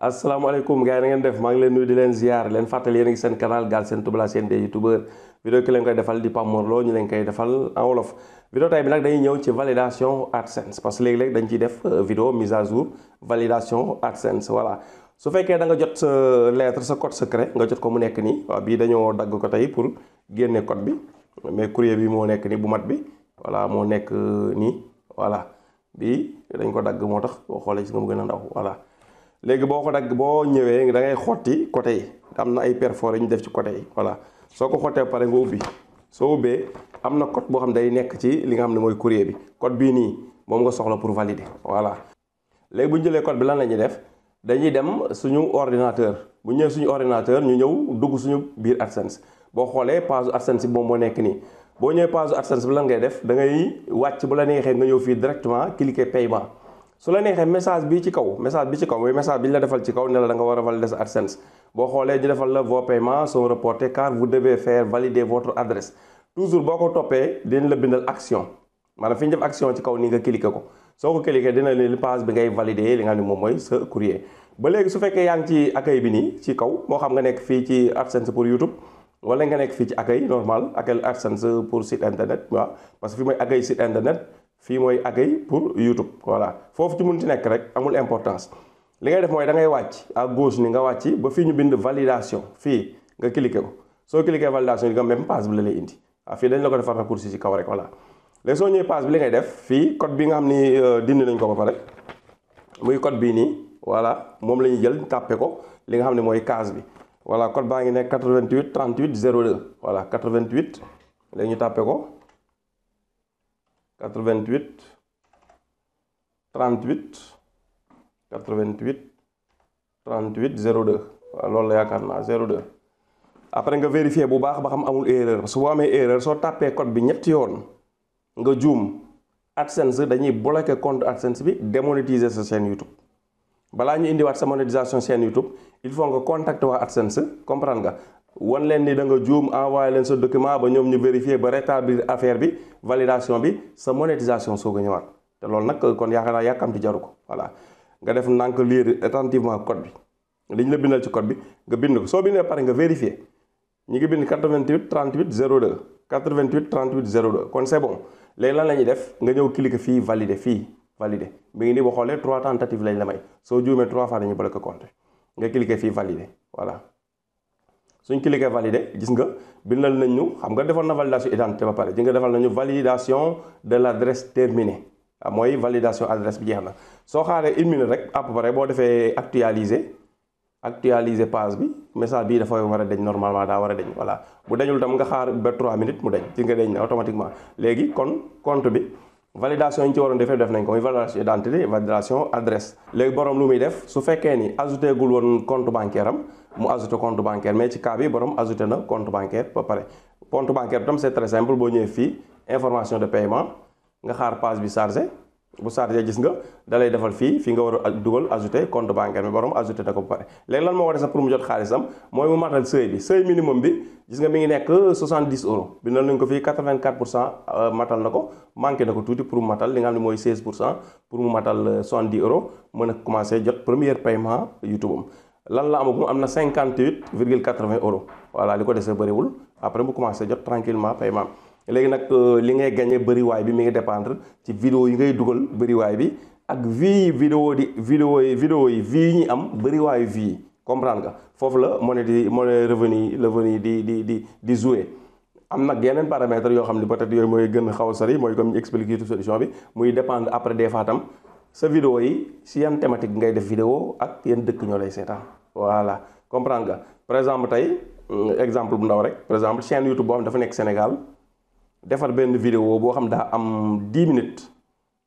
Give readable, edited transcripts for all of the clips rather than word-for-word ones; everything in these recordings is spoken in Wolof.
asalaamaaleykum gars yi na ngeen def maa ngi leen nuyu di leen ziar leen fàttali yéen a ngi seen canal Galsen Tube la chaîne des youtubeurs vidéo ki leen koy defal di Pape Mor Lo ñu leen koy defal en wolof. vidéo tay bi nag dañuy ñëw ci validation AdSense parce que léegi-léegi dañ ciy def vidéo mise à jour validation AdSense voilà. su fekkee da nga jot sa lettre sa code secret nga jot ko mu nekk nii waaw bii dañoo dagg ko tey pour génne code bi mais courrier bi moo nekk nii bu mat bi voilà moo nekk nii voilà bii dañ ko dagg moo tax boo xoolee ci nga mu gën a ndaw voilà. léegi boo ko dagg boo ñëwee da ngay xotti côté yi am na ay perforé ñu def ci côté yi voilà soo ko xottee pare nga ubbi soo ubbee am na code boo xam ne day nekk ci li nga xam ne mooy courrier bi code bii nii moom nga soxla pour valider voilà. léegi bu ñu jëlee code bi lan la ñuy def dañuy dem suñu ordinateur bu ñëwee suñu ordinateur ñu ñëw dugg suñu biir AdSense boo xoolee page AdSense bi moom moo nekk nii boo ñëwee page AdSense bi lan ngay def da ngay wàcc bu la neexee nga ñëw fii directement cliquer paiement. su la neexee message bi ci kaw mooy message bi ñu la defal ci kaw ne la da nga war a valider sa AdSense boo xoolee ñu defal la vos paiements sont reportés car vous devez faire valider votre adresse toujours boo ko toppee dinañ la bindal action maanaam fi ñu def action ci kaw nii nga cliquer ko soo ko cliquer dina leen page bi ngay valider li nga xam ne moom mooy sa courrier. ba léegi su fekkee yaa ngi ci accueil bi nii ci kaw moo xam nga nekk fii ci AdSense pour YouTube wala nga nekk fii ci accueil normal accueil AdSense pour site internet waaw parce que fii mooy accueil site internet. fii mooy accueil pour YouTube voilà foofu ci munti nekk rek amul importance li ngay def mooy da ngay wàcc à gauche ni nga wàcc ba fii ñu bind validation fii nga cliqué ko soo cliqué validation yi nga même page bi la lay indi waaw fii dañ la ko defar raccourci ci kaw rek voilà. léegi soo ñëwee page bi li ngay def fii code bi nga xam ni dindi nañ ko ba pare muy code bii nii voilà moom la ñuy jël tàppe ko li nga xam ne mooy case bi voilà code baa ngi nekk 88 38 02 voilà 88 léegi ñu tàppe ko. 88 38 88 38 02 waaw loolu la yaakaar naa 02 après nga vérifier bu baax ba xam amul erreur parce que boo amee erreur soo tàppee code bi ñetti yoon nga juum AdSense dañuy bloquer compte AdSense bi démonétiser sa chaîne YouTube balaa ñu indiwaat sa monétisation chaîne YouTube il faut nga contacter waa AdSense comprendre nga. wan leen ni da nga juum envoyé leen sa document ba ñoom ñu vérifier ba rétablir affaire bi validation bi sa monétisation soog a ñëwaat te loolu nag kon yaakaar naa yàkkamti jaru ko voilà nga def ndànk lire attentivement code bi li ñu la bindal ci code bi nga bind ko soo bindee pare nga vérifier ñu ngi bind 88 38 02 88 38 02 kon c'est bon léegi lan la ñuy def nga ñëw cliquer fii valider mi ngi nii boo xoolee 3 tentatives lañ la may soo juumee 3 fois dañuy bloquer compte nga cliquer fii valider voilà. suñ cliquer valider gis nga bindal nañ ñu xam nga defoon na validation identité ba pare ji nga defal nañu validation de l' adresse terminée mooy validation adresse bi jeex na soo xaaree 1 minute rek à peu près boo defee actualiser page bi message bii dafa war a deñ normalement daa war a deñ voilà bu deñul tam nga xaar ba 3 minutes mu deñ ci nga deñ automatiquement léegi kon compte bi validation yi ñu ci waroon defee def nañ ko muy validation identité validation adresse léegi borom lu muy def su fekkee ni ajouté gul woon compte bancaire am mu ajouté compte bancaire mais ci cas bi borom ajouté na compte bancaire ba pare compte bancaire bi tam c'est très simple boo ñëwee fii information de paiement nga xaar page bi chargé bu chargé gis nga da lay defal fii nga war a dugal ajouté compte bancaire bi borom ajouté na ko ba pare léegi lan moo war a sax pour mu jot xaalisam mooy mu matal seuil minimum bi gis nga mi ngi nekk 70 euros bindal nañ ko fii 84% matal na ko manqué na ko tuuti pour mu matal li nga xam ne mooy 16% pour mu matal 70 euros mën a commencé jot premier paiement YouTube am lan la amagum am na 58,80 euros voilà li ko desee bëriwul après mu commencé jot tranquillement paiement léegi nag li ngay gagné bëriwaay bi mi ngi dépendre ci vidéo yi ngay dugal bëriwaay bi ak vidéo yi vie ñi am bëriwaayu vie comprendre nga foofu la monnaie revenu di jouer am nag yeneen paramètres yoo xam ne peut-être yooyu mooy gën a xaw a sori mooy comme ñu expliqué ci solution bi muy dépendre après des fois tam sa vidéo yi si yan thématique ngay def vidéo ak yan dëkk ñoo lay seetaan voilà comprendre nga par exemple tey exemple bu ndaw rek par exemple chaîne YouTube boo xam dafa nekk Sénégal defar benn vidéo boo xam daa am 10 minutes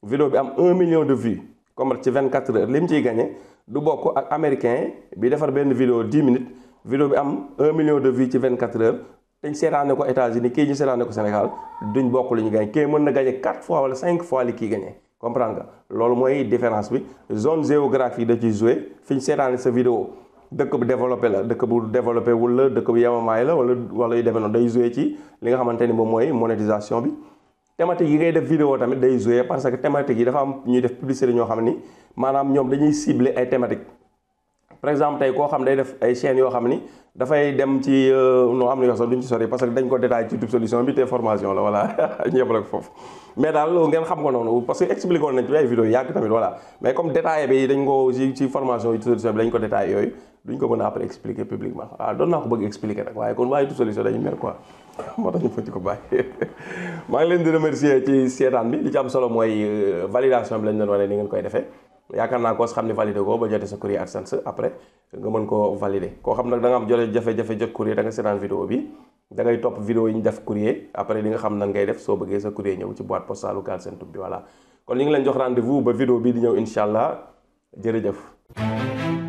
vidéo bi am 1 million de vues comme ci 24 heures li mu ciy gagné du bokk ak américain bi defar benn vidéo 10 minutes vidéo bi am 1 million de vues ci 24 heures dañ seetaane ko États-Unis kii ñu seetaane ko Sénégal duñ bokk li ñu gagné kii mën na gagné 4 fois wala 5 fois li kii gagné comprendre nga loolu mooy différence bi zone géographique da ciy joué fi ñu seetaane sa vidéo dëkk bu développé la dëkk bu développé wul la dëkk bu yamamaay la wala yu demee noonu day joué ci li nga xamante ni moom mooy monétisation bi thématique yi ngay def vidéo tamit day joué parce que thématique yi dafa am ñuy def publicité ñoo xam ni maanaam ñoom dañuy ciblé ay thématique par exemple tey koo xam day def ay chaînes yoo xam ni dafay dem ci noo am na yoo sax duñ ci sori parce que dañ ko détaillé ci YouTube Solution bi te formation la voilà ñëpp rek foofu mais daal ngeen xam ko noonu parce que expliqué woon nañ ci ay vidéo yàgg tamit voilà mais comme détaillé bi dañ ko ci formation YouTube Solution bi dañ ko détaillé yooyu duñ ko mën a après expliquer publiquement waaw doon naa ko bëgg expliquer rek waaye kon waa YouTube Solution dañu mer quoi moo tax ñu fa ci ko bàyyi maa ngi leen di remercier ci seetaan bi li ci am solo mooy validation bi lañ leen wane ni ngeen koy defee yaakaar naa ko xam ne validé ko ba jotee sa courrier AdSense après nga mën koo valider koo xam nag da nga am jot jafe-jafe jot courrier da nga seetaan vidéo bi da ngay topp vidéo yi ñu def courrier après li nga xam nan ngay def soo bëggee sa courrier ñëw ci boîte postale Galsen Tube bi voilà kon ñu ngi leen jox rendez-vous ba vidéo bii di ñëw incha allah jërëjëf